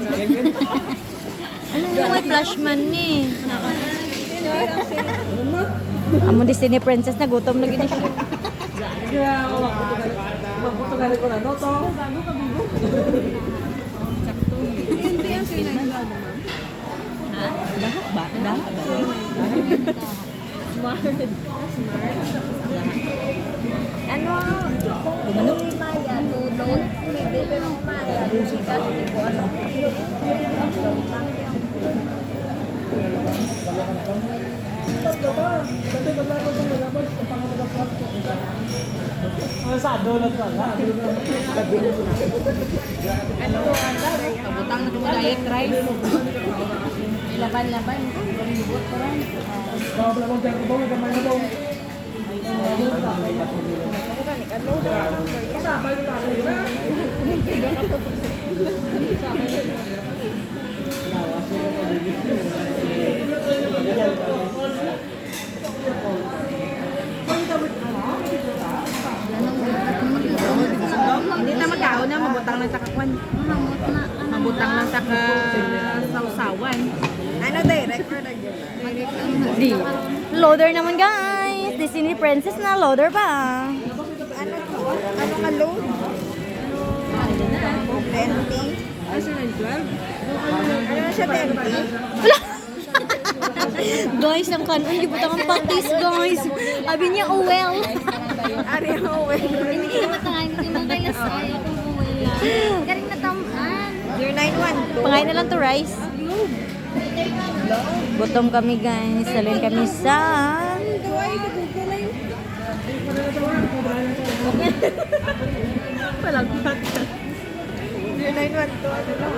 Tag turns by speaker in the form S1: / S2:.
S1: Ano yung may flashman ni? Amo Disney princess na gutom na gini siya.
S2: Ano? Kung maya, tulog. Hindi pero maya. Chika, hindi ko ano.
S1: Kabutang na mo diet rice. Laban-laban. Lubot ko rin.
S3: Hindi na magkaon na, mabutang ng takakwan. Mabutang ng sausawan.
S2: Ano direct or regular?
S1: Di. Loader naman guys. Disney princess na loader pa.
S2: Ano to? Ano ka load? 20?
S3: Kasi ng 12?
S2: Ano na siya 20?
S1: Guys, ang kanon. Hindi po ang patis guys. Sabi niya, oh well.
S2: Ari ako eh.
S1: Hindi ka matahan. Hindi mo kaya saya kung wala. Galing na tamaan.
S2: Year 9-1.
S1: Pangain na lang to rice. Gutom kami guys. Salin kami sa...
S3: Palagpat.
S2: Year 9-1 to. Ano lang?